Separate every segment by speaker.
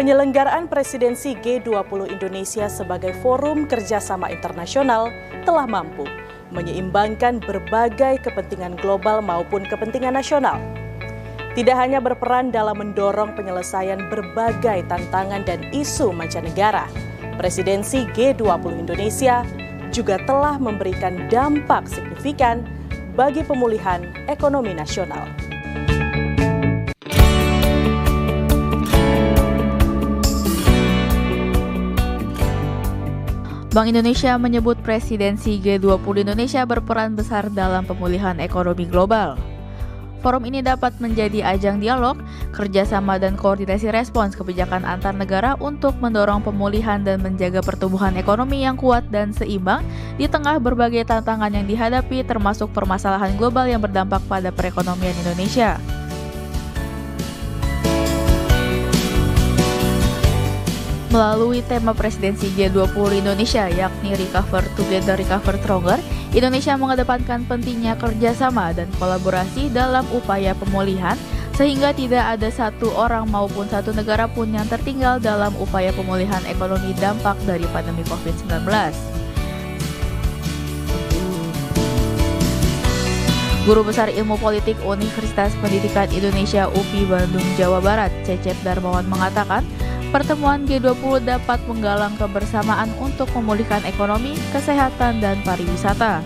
Speaker 1: Penyelenggaraan presidensi G20 Indonesia sebagai forum kerjasama internasional telah mampu menyeimbangkan berbagai kepentingan global maupun kepentingan nasional. Tidak hanya berperan dalam mendorong penyelesaian berbagai tantangan dan isu mancanegara, presidensi G20 Indonesia juga telah memberikan dampak signifikan bagi pemulihan ekonomi nasional.
Speaker 2: Bank Indonesia menyebut presidensi G20 Indonesia berperan besar dalam pemulihan ekonomi global. Forum ini dapat menjadi ajang dialog, kerjasama dan koordinasi respons kebijakan antar negara untuk mendorong pemulihan dan menjaga pertumbuhan ekonomi yang kuat dan seimbang di tengah berbagai tantangan yang dihadapi termasuk permasalahan global yang berdampak pada perekonomian Indonesia. Melalui tema presidensi G20 Indonesia yakni Recover Together, Recover Stronger, Indonesia mengedepankan pentingnya kerjasama dan kolaborasi dalam upaya pemulihan sehingga tidak ada satu orang maupun satu negara pun yang tertinggal dalam upaya pemulihan ekonomi dampak dari pandemi COVID-19. Guru Besar Ilmu Politik Universitas Pendidikan Indonesia UPI Bandung, Jawa Barat, Cecep Darmawan mengatakan, pertemuan G20 dapat menggalang kebersamaan untuk memulihkan ekonomi, kesehatan, dan pariwisata.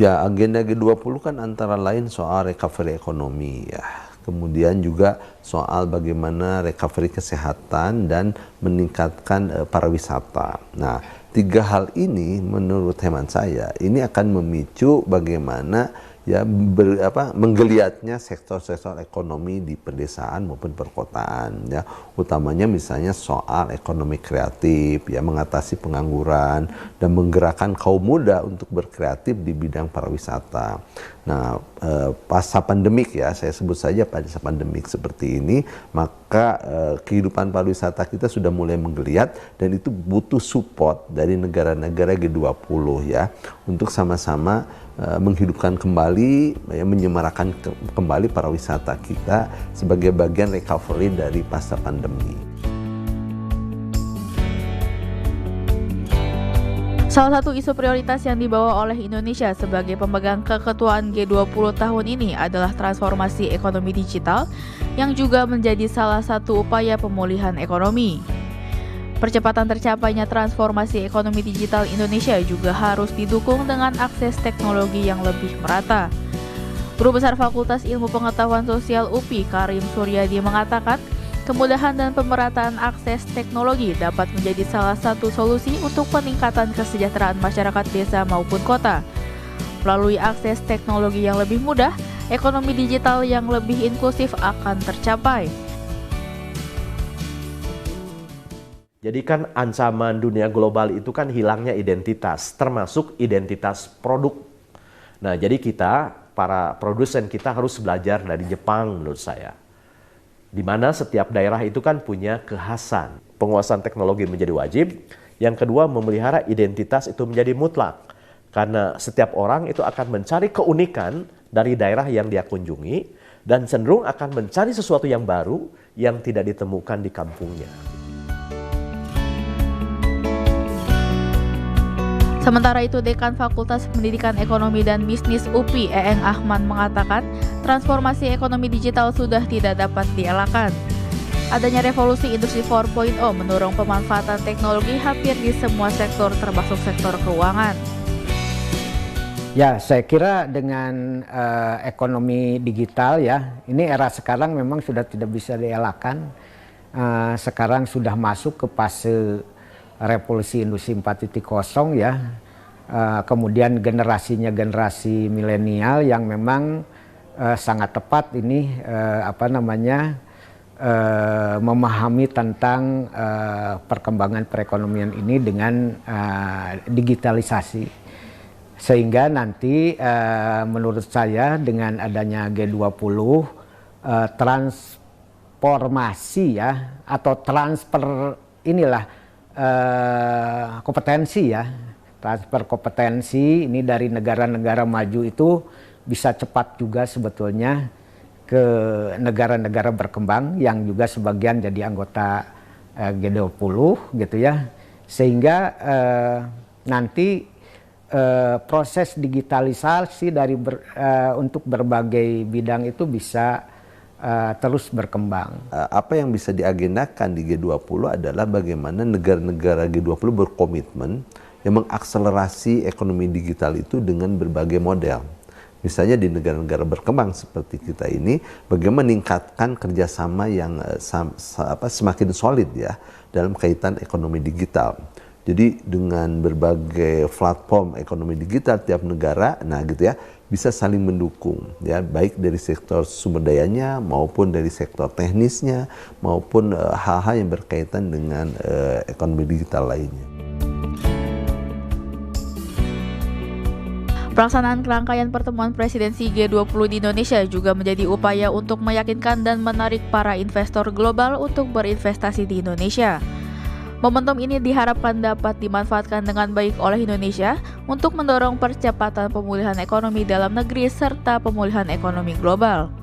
Speaker 3: Ya, agenda G20 kan antara lain soal recovery ekonomi ya. Kemudian juga soal bagaimana recovery kesehatan dan meningkatkan pariwisata. Nah, tiga hal ini menurut hemat saya ini akan memicu bagaimana ya menggeliatnya sektor-sektor ekonomi di pedesaan maupun perkotaan ya, utamanya misalnya soal ekonomi kreatif ya, mengatasi pengangguran dan menggerakkan kaum muda untuk berkreatif di bidang pariwisata. Nah, pasca pandemik ya, saya sebut saja pasca pandemik seperti ini, maka kehidupan pariwisata kita sudah mulai menggeliat dan itu butuh support dari negara-negara G20 ya untuk sama-sama menghidupkan kembali, ya, menyemarakan kembali pariwisata kita sebagai bagian recovery dari pasca pandemi.
Speaker 2: Salah satu isu prioritas yang dibawa oleh Indonesia sebagai pemegang keketuaan G20 tahun ini adalah transformasi ekonomi digital yang juga menjadi salah satu upaya pemulihan ekonomi. Percepatan tercapainya transformasi ekonomi digital Indonesia juga harus didukung dengan akses teknologi yang lebih merata. Guru Besar Fakultas Ilmu Pengetahuan Sosial UPI Karim Suryadi mengatakan, kemudahan dan pemerataan akses teknologi dapat menjadi salah satu solusi untuk peningkatan kesejahteraan masyarakat desa maupun kota. Melalui akses teknologi yang lebih mudah, ekonomi digital yang lebih inklusif akan tercapai.
Speaker 4: Jadi kan ancaman dunia global itu kan hilangnya identitas, termasuk identitas produk. Nah, jadi kita, para produsen kita harus belajar dari Jepang menurut saya. Di mana setiap daerah itu kan punya kekhasan. Penguasaan teknologi menjadi wajib. Yang kedua, memelihara identitas itu menjadi mutlak. Karena setiap orang itu akan mencari keunikan dari daerah yang dia kunjungi dan cenderung akan mencari sesuatu yang baru yang tidak ditemukan di kampungnya.
Speaker 2: Sementara itu, Dekan Fakultas Pendidikan Ekonomi dan Bisnis UPI, Eeng Ahmad mengatakan, transformasi ekonomi digital sudah tidak dapat dielakkan. Adanya revolusi industri 4.0 mendorong pemanfaatan teknologi hampir di semua sektor, termasuk sektor keuangan.
Speaker 5: Ya, saya kira dengan ekonomi digital ya, ini era sekarang memang sudah tidak bisa dielakkan. Sekarang sudah masuk ke fase revolusi industri 4.0 ya, kemudian generasinya generasi milenial yang memang sangat tepat ini memahami tentang perkembangan perekonomian ini dengan digitalisasi, sehingga nanti menurut saya dengan adanya G20 transformasi ya atau transfer inilah kompetensi ya, transfer kompetensi ini dari negara-negara maju itu bisa cepat juga sebetulnya ke negara-negara berkembang yang juga sebagian jadi anggota G20 gitu ya, sehingga nanti proses digitalisasi untuk berbagai bidang itu bisa terus berkembang.
Speaker 3: Apa yang bisa diagendakan di G20 adalah bagaimana negara-negara G20 berkomitmen yang mengakselerasi ekonomi digital itu dengan berbagai model. Misalnya di negara-negara berkembang seperti kita ini, bagaimana meningkatkan kerjasama yang semakin solid ya dalam kaitan ekonomi digital. Jadi dengan berbagai platform ekonomi digital tiap negara, nah gitu ya, bisa saling mendukung ya, baik dari sektor sumber dayanya maupun dari sektor teknisnya maupun hal-hal yang berkaitan dengan ekonomi digital lainnya.
Speaker 2: Pelaksanaan rangkaian pertemuan presidensi G20 di Indonesia juga menjadi upaya untuk meyakinkan dan menarik para investor global untuk berinvestasi di Indonesia. Momentum ini diharapkan dapat dimanfaatkan dengan baik oleh Indonesia untuk mendorong percepatan pemulihan ekonomi dalam negeri serta pemulihan ekonomi global.